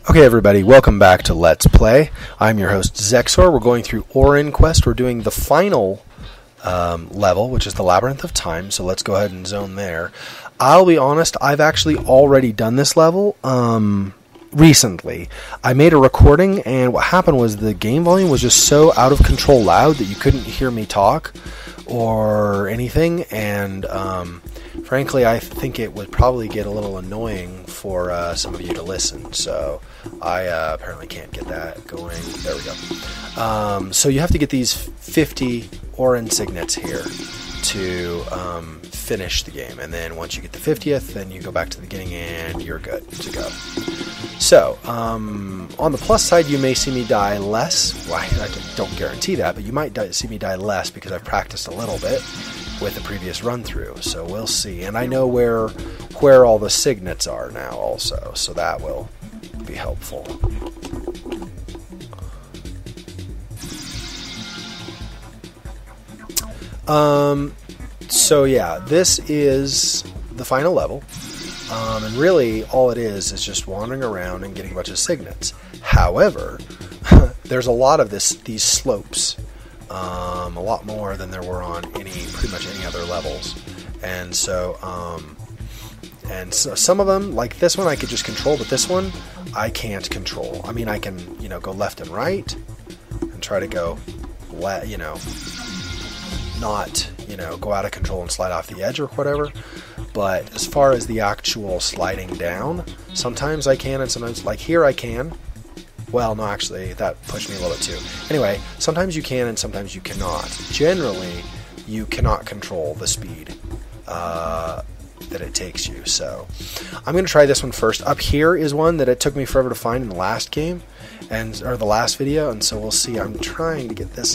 Okay, everybody, welcome back to Let's Play. I'm your host, Zexor. We're going through Auryn quest. We're doing the final level, which is the Labyrinth of Time, so let's go ahead and zone there. I'll be honest, I've actually already done this level recently. I made a recording, and what happened was the game volume was just so out of control loud that you couldn't hear me talk or anything, and frankly, I think it would probably get a little annoying for some of you to listen, so I apparently can't get that going. There we go. So you have to get these 50 Auryn signets here to finish the game, and then once you get the 50th, then you go back to the beginning and you're good to go. So, on the plus side, you may see me die less. Well, I don't guarantee that, but you might see me die less because I've practiced a little bit with the previous run-through, so we'll see. And I know where all the signets are now also, so that will be helpful. So yeah, this is the final level, and really all it is just wandering around and getting a bunch of signets. However, there's a lot of these slopes, a lot more than there were on pretty much any other levels, and so some of them, like this one, I could just control, but this one I can't control. I mean, I can go left and right and try to go not go out of control and slide off the edge or whatever, but as far as the actual sliding down, sometimes I can, and sometimes, like here, I can. Well, no, actually, that pushed me a little bit too. Anyway, sometimes you can and sometimes you cannot. Generally, you cannot control the speed that it takes you. So I'm going to try this one first. Up here is one that it took me forever to find in the last game, or the last video, and so we'll see. I'm trying to get this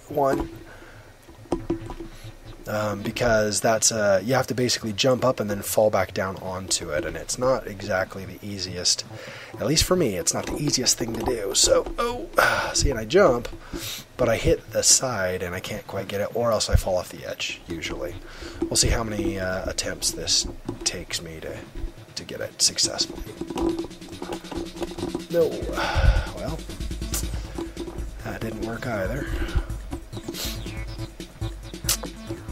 one. Because that's you have to basically jump up and then fall back down onto it, and it's not exactly the easiest, at least for me, it's not the easiest thing to do. So, see, and I jump, but I hit the side and I can't quite get it, or else I fall off the edge, usually. We'll see how many attempts this takes me to get it successfully. No, well, that didn't work either.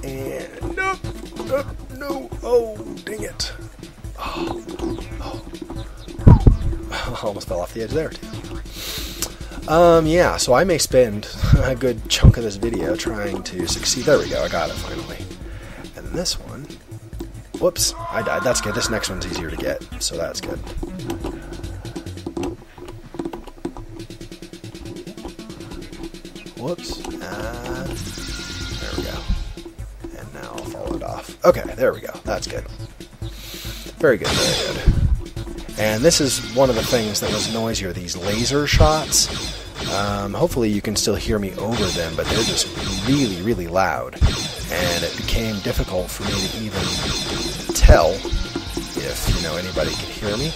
And no, oh, dang it. Oh. Almost fell off the edge there, too. Yeah, so I may spend a good chunk of this video trying to succeed. There we go, I got it finally. And this one, whoops, I died. That's good. This next one's easier to get, so that's good. Whoops. There we go. Now I'll follow it off. Okay, there we go. That's good. Very good, very good. And this is one of the things that was noisier, these laser shots. Hopefully you can still hear me over them, but they're just really, really loud. And it became difficult for me to even tell if, anybody could hear me.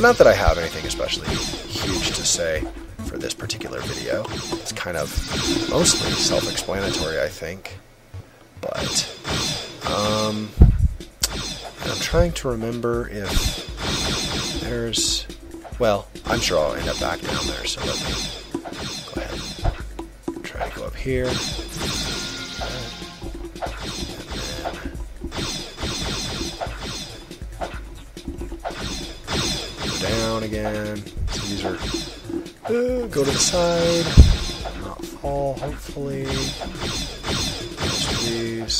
Not that I have anything especially huge to say for this particular video. It's kind of mostly self-explanatory, I think. But I'm trying to remember if there's, well, I'm sure I'll end up back down there, so let me go ahead and try to go up here. Go down again. So these are go to the side, not fall, hopefully. Please.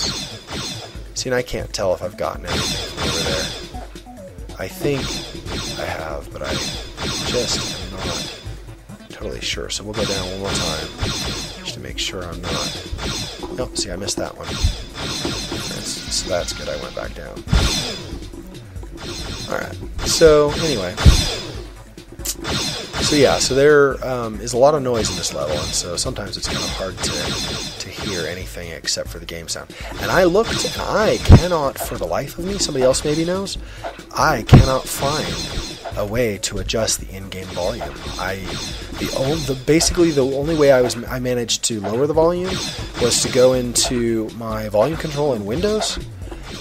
See, and I can't tell if I've gotten anything over there. I think I have, but I just am not totally sure. So we'll go down one more time, just to make sure I'm not. Nope, see, I missed that one. So that's good, I went back down. Alright, so anyway. So yeah, so there is a lot of noise in this level, and so sometimes it's kind of hard to hear anything except for the game sound. And I looked, and I cannot, for the life of me, somebody else maybe knows, I cannot find a way to adjust the in-game volume. Basically the only way I managed to lower the volume was to go into my volume control in Windows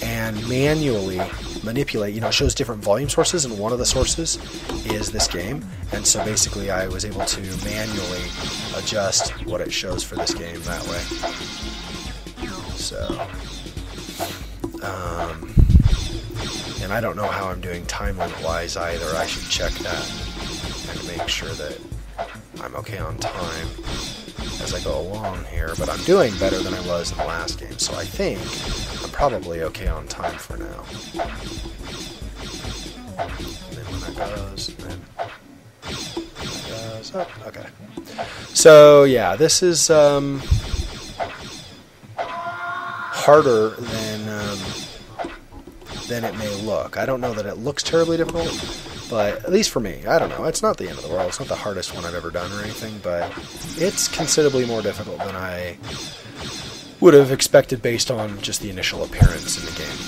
and manually manipulate. You know, it shows different volume sources, and one of the sources is this game. And so basically I was able to manually adjust what it shows for this game that way. So, and I don't know how I'm doing time limit wise either. I should check that and make sure that I'm okay on time as I go along here, but I'm doing better than I was in the last game, so I think I'm probably okay on time for now. And then when that goes, and then that goes up. Okay. So yeah, this is harder than it may look. I don't know that it looks terribly difficult, but at least for me, I don't know. It's not the end of the world. It's not the hardest one I've ever done or anything, but it's considerably more difficult than I would have expected based on just the initial appearance in the game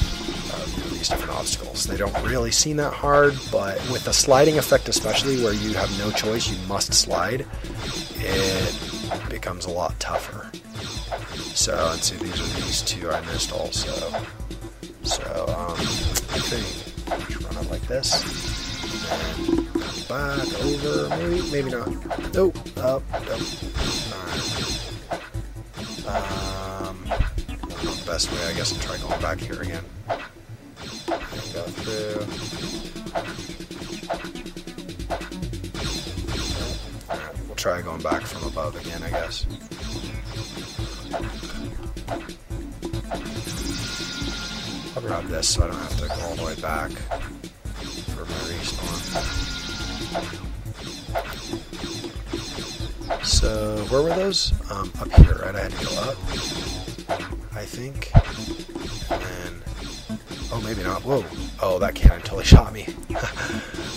of these different obstacles. They don't really seem that hard, but with the sliding effect especially, where you have no choice, you must slide, it becomes a lot tougher. So, and see, these are these two I missed also. So, I think just run it like this. And come back over, maybe not. Nope, up, nope. Alright. The best way, I guess, I'll try going back here again. And go through. Alright, we'll try going back from above again, I guess. I'll grab this so I don't have to go all the way back for my respawn. So, where were those? Up here, right? I had to go up, I think. And then, oh, maybe not. Whoa. Oh, that cannon totally shot me.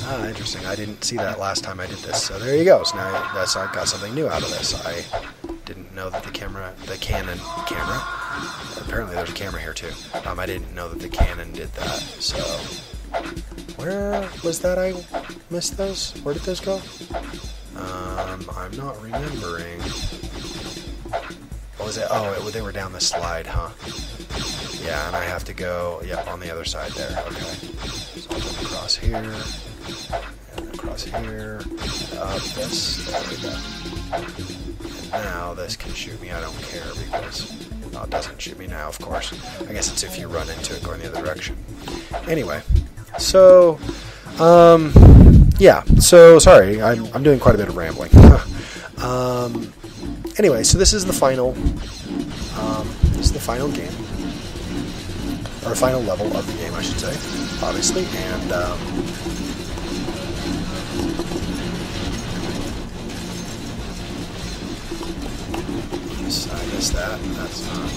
Ah, interesting. I didn't see that last time I did this. So there you go. So now I got something new out of this. I didn't know that the cannon, apparently there's a camera here too. I didn't know that the cannon did that. So, where was that I missed those? Where did those go? I'm not remembering. What was it? Oh, they were down the slide, huh? Yeah, and I have to go, yep, on the other side there. Okay. So I'll jump across here, and across here, up this, there we go. And now this can shoot me, I don't care, because, well, it doesn't shoot me now, of course. I guess it's if you run into it going the other direction. Anyway, so, yeah, so, sorry, I'm doing quite a bit of rambling. Anyway, so this is the final game, or final level of the game, I should say, obviously, and, I missed that. That's not.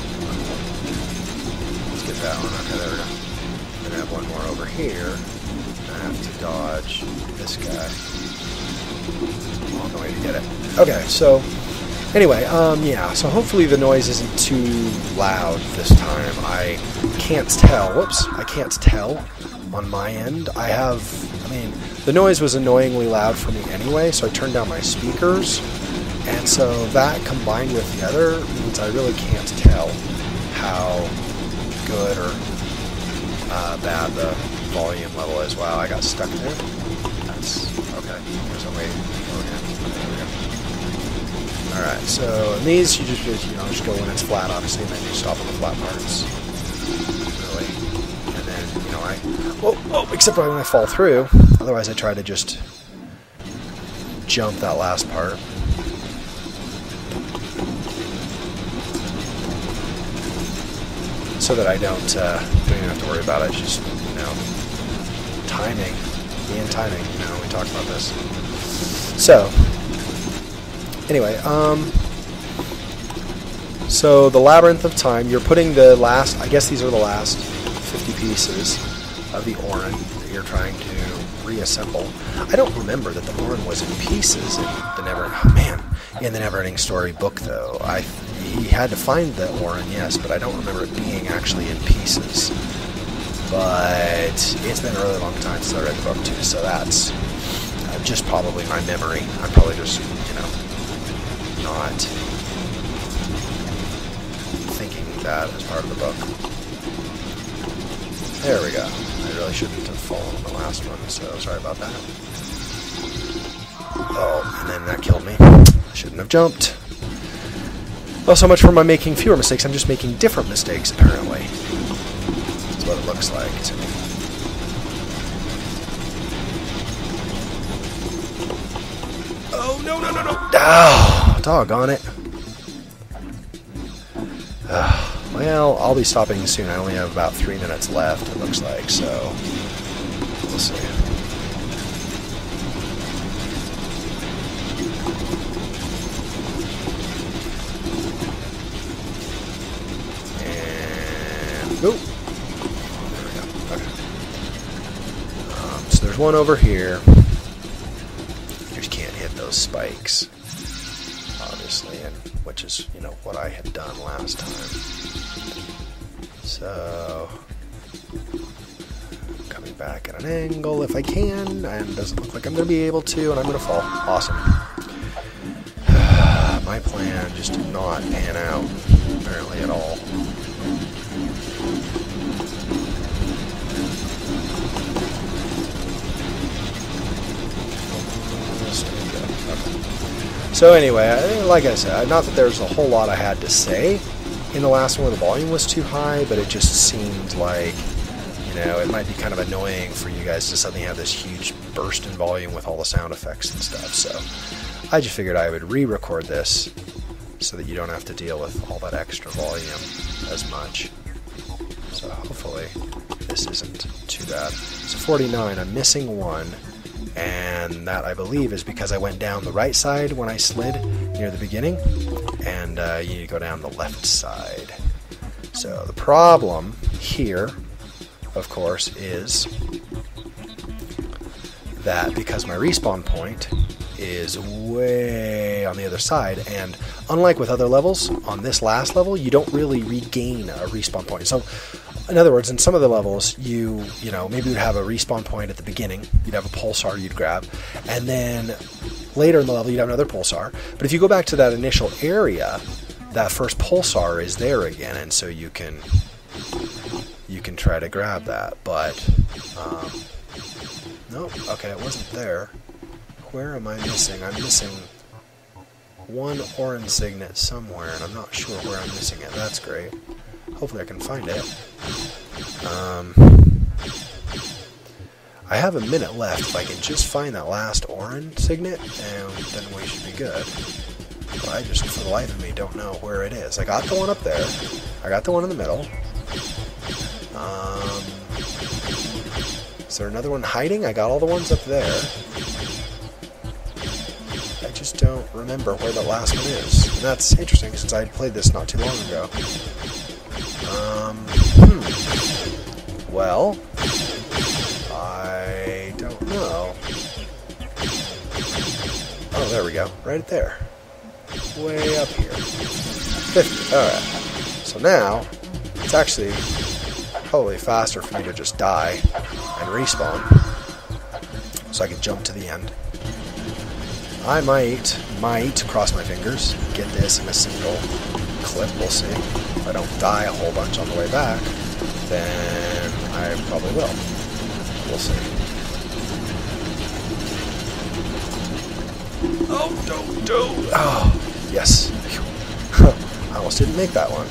Let's get that one. Okay, there we go. Then I have one more over here. I have to dodge this guy. I'm on the way to get it. Okay, so anyway, yeah. So hopefully the noise isn't too loud this time. I can't tell. Whoops, I can't tell on my end. I mean, the noise was annoyingly loud for me anyway, so I turned down my speakers. And so that combined with the other means I really can't tell how good or bad the volume level is. Wow, I got stuck there. That's okay. There's a way to go again. There we go. Alright, so in these you just go when it's flat, obviously, and then you stop on the flat parts. Really. And then, except when I fall through. Otherwise I try to just jump that last part. So that I don't even have to worry about it. It's just, timing. Being timing, we talked about this. So, anyway, so the Labyrinth of Time, you're putting the last, I guess these are the last 50 pieces of the Auryn that you're trying to reassemble. I don't remember that the Auryn was in pieces in the Never-Ending Story book, though. He had to find the Auryn, yes, but I don't remember it being actually in pieces. But it's been a really long time since I read the book, too, so that's just probably my memory. I'm probably just, not thinking that as part of the book. There we go. I really shouldn't have fallen on the last one, so sorry about that. Oh, and then that killed me. I shouldn't have jumped. Well, so much for my making fewer mistakes. I'm just making different mistakes, apparently. That's what it looks like to me. Oh, no, no, no, no. Oh, doggone it. Well, I'll be stopping soon. I only have about 3 minutes left, it looks like, so we'll see. And go. There we go. Okay. So there's one over here. You just can't hit those spikes, obviously, and which is, you know, what I had done last time. So, coming back at an angle if I can, and it doesn't look like I'm going to be able to, and I'm going to fall. Awesome. My plan just did not pan out, apparently, at all. So anyway, like I said, not that there's a whole lot I had to say in the last one. The volume was too high, but it just seemed like, you know, it might be kind of annoying for you guys to suddenly have this huge burst in volume with all the sound effects and stuff. So I just figured I would re-record this so that you don't have to deal with all that extra volume as much. So hopefully this isn't too bad. So 49, I'm missing one. And that, I believe, is because I went down the right side when I slid near the beginning, and you need to go down the left side. So the problem here, of course, is that because my respawn point is way on the other side, and unlike with other levels, on this last level, you don't really regain a respawn point. So in other words, in some of the levels, you know, maybe you'd have a respawn point at the beginning, you'd have a pulsar you'd grab, and then later in the level you'd have another pulsar. But if you go back to that initial area, that first pulsar is there again, and so you can try to grab that. But nope, okay, it wasn't there. Where am I missing? I'm missing one Auryn signet somewhere, and I'm not sure where I'm missing it. That's great. Hopefully I can find it. I have a minute left. If I can just find that last Auryn signet, and then we should be good. But I just, for the life of me, don't know where it is. I got the one up there. I got the one in the middle. Is there another one hiding? I got all the ones up there. I just don't remember where the last one is. And that's interesting, since I played this not too long ago. Well, I don't know. Oh, there we go. Right there. Way up here. 50. Alright. So now, it's actually probably faster for me to just die and respawn. So I can jump to the end. I might, cross my fingers, get this in a single clip. We'll see. If I don't die a whole bunch on the way back, then I probably will. We'll see. Oh, don't. Oh, yes. I almost didn't make that one.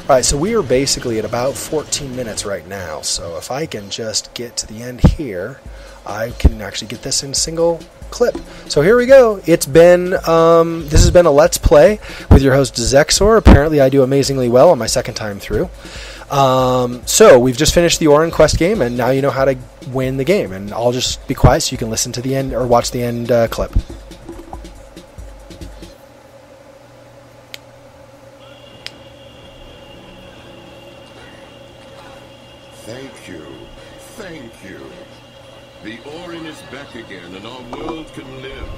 Alright, so we are basically at about 14 minutes right now. So if I can just get to the end here, I can actually get this in a single clip. So here we go. It's been this has been a Let's Play with your host Zexor. Apparently I do amazingly well on my second time through. So we've just finished the Auryn quest game, and now you know how to win the game. And I'll just be quiet so you can listen to the end or watch the end clip. Thank you. The Auryn is back again, and our world can live.